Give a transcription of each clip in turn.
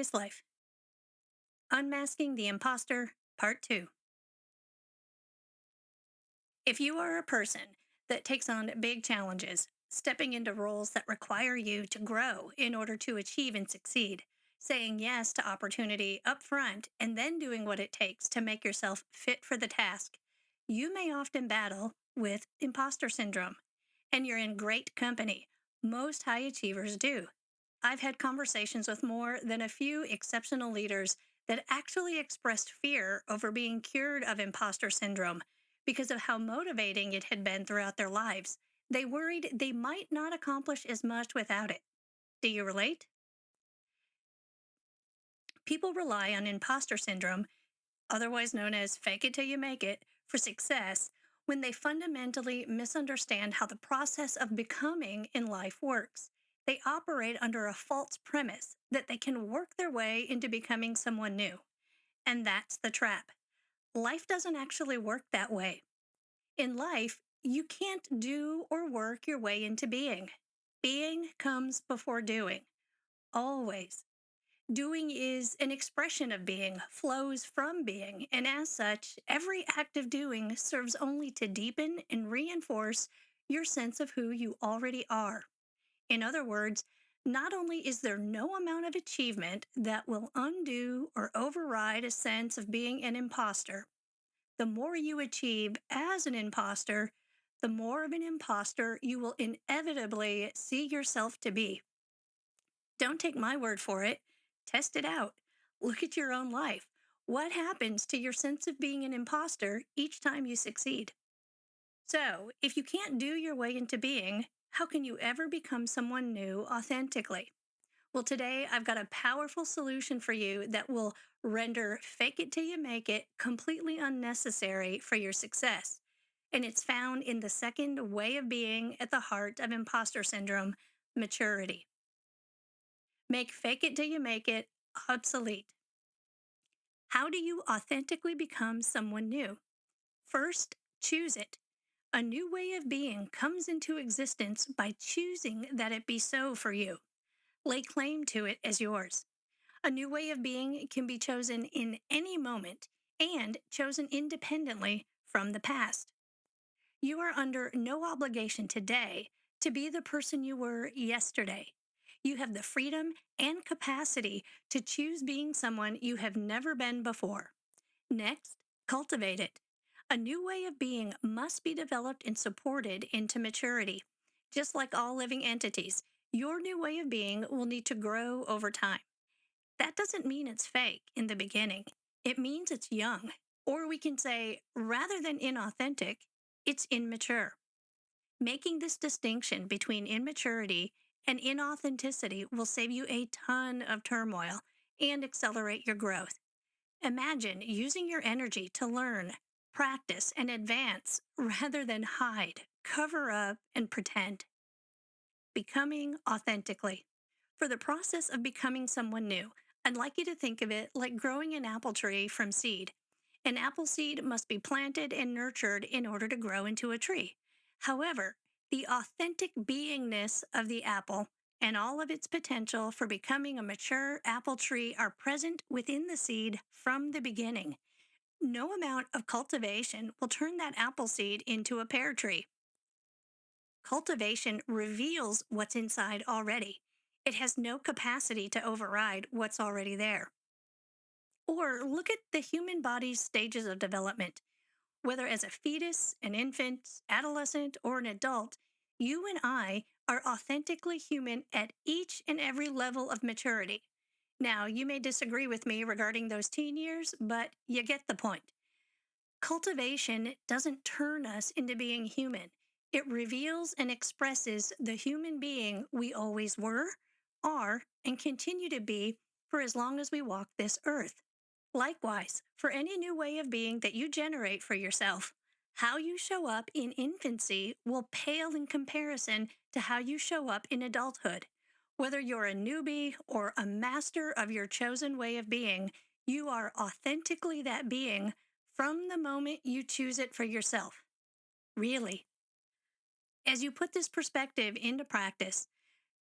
Choice Life. Unmasking the Imposter, Part 2. If you are a person that takes on big challenges, stepping into roles that require you to grow in order to achieve and succeed, saying yes to opportunity up front, and then doing what it takes to make yourself fit for the task, you may often battle with imposter syndrome. And you're in great company. Most high achievers do. I've had conversations with more than a few exceptional leaders that actually expressed fear over being cured of imposter syndrome because of how motivating it had been throughout their lives. They worried they might not accomplish as much without it. Do you relate? People rely on imposter syndrome, otherwise known as fake it till you make it, for success when they fundamentally misunderstand how the process of becoming in life works. They operate under a false premise that they can work their way into becoming someone new. And that's the trap. Life doesn't actually work that way. In life, you can't do or work your way into being. Being comes before doing. Always. Doing is an expression of being, flows from being, and as such, every act of doing serves only to deepen and reinforce your sense of who you already are. In other words, not only is there no amount of achievement that will undo or override a sense of being an imposter, the more you achieve as an imposter, the more of an imposter you will inevitably see yourself to be. Don't take my word for it. Test it out. Look at your own life. What happens to your sense of being an imposter each time you succeed? So, if you can't do your way into being, how can you ever become someone new authentically? Well, today I've got a powerful solution for you that will render fake it till you make it completely unnecessary for your success. And it's found in the second way of being at the heart of imposter syndrome: maturity. Make fake it till you make it obsolete. How do you authentically become someone new? First, choose it. A new way of being comes into existence by choosing that it be so for you. Lay claim to it as yours. A new way of being can be chosen in any moment and chosen independently from the past. You are under no obligation today to be the person you were yesterday. You have the freedom and capacity to choose being someone you have never been before. Next, cultivate it. A new way of being must be developed and supported into maturity. Just like all living entities, your new way of being will need to grow over time. That doesn't mean it's fake in the beginning. It means it's young. Or we can say, rather than inauthentic, it's immature. Making this distinction between immaturity and inauthenticity will save you a ton of turmoil and accelerate your growth. Imagine using your energy to learn, practice, and advance rather than hide, cover up, and pretend. Becoming authentically. For the process of becoming someone new, I'd like you to think of it like growing an apple tree from seed. An apple seed must be planted and nurtured in order to grow into a tree. However, the authentic beingness of the apple and all of its potential for becoming a mature apple tree are present within the seed from the beginning. No amount of cultivation will turn that apple seed into a pear tree. Cultivation reveals what's inside already. It has no capacity to override what's already there. Or look at the human body's stages of development. Whether as a fetus, an infant, adolescent, or an adult, you and I are authentically human at each and every level of maturity. Now, you may disagree with me regarding those teen years, but you get the point. Cultivation doesn't turn us into being human. It reveals and expresses the human being we always were, are, and continue to be for as long as we walk this earth. Likewise, for any new way of being that you generate for yourself, how you show up in infancy will pale in comparison to how you show up in adulthood. Whether you're a newbie or a master of your chosen way of being, you are authentically that being from the moment you choose it for yourself. Really. As you put this perspective into practice,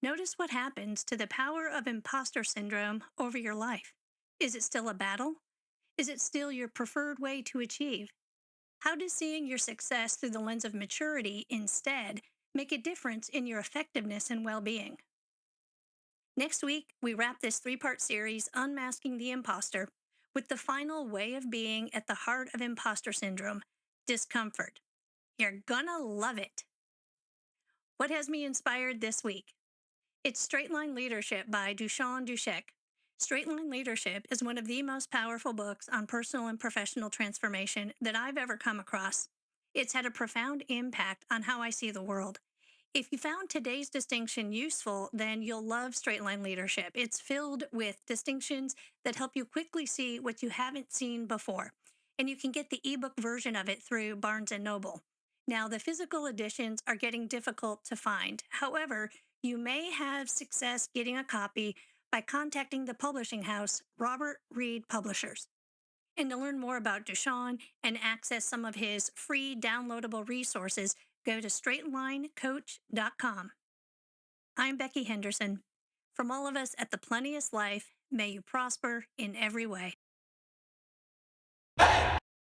Notice what happens to the power of imposter syndrome over your life. Is it still a battle? Is it still your preferred way to achieve? How does seeing your success through the lens of maturity instead make a difference in your effectiveness and well being? Next week, we wrap this three-part series, Unmasking the Imposter, with the final way of being at the heart of imposter syndrome: discomfort. You're gonna love it. What has me inspired this week? It's StraightLine Leadership by Djukich. StraightLine Leadership is one of the most powerful books on personal and professional transformation that I've ever come across. It's had a profound impact on how I see the world. If you found today's distinction useful, then you'll love StraightLine Leadership. It's filled with distinctions that help you quickly see what you haven't seen before. And you can get the ebook version of it through Barnes and Noble. Now, the physical editions are getting difficult to find. However, you may have success getting a copy by contacting the publishing house, Robert Reed Publishers. And to learn more about Dusan and access some of his free downloadable resources, go to straightlinecoach.com. I'm Becky Henderson. From all of us at The Plenteous Life, may you prosper in every way.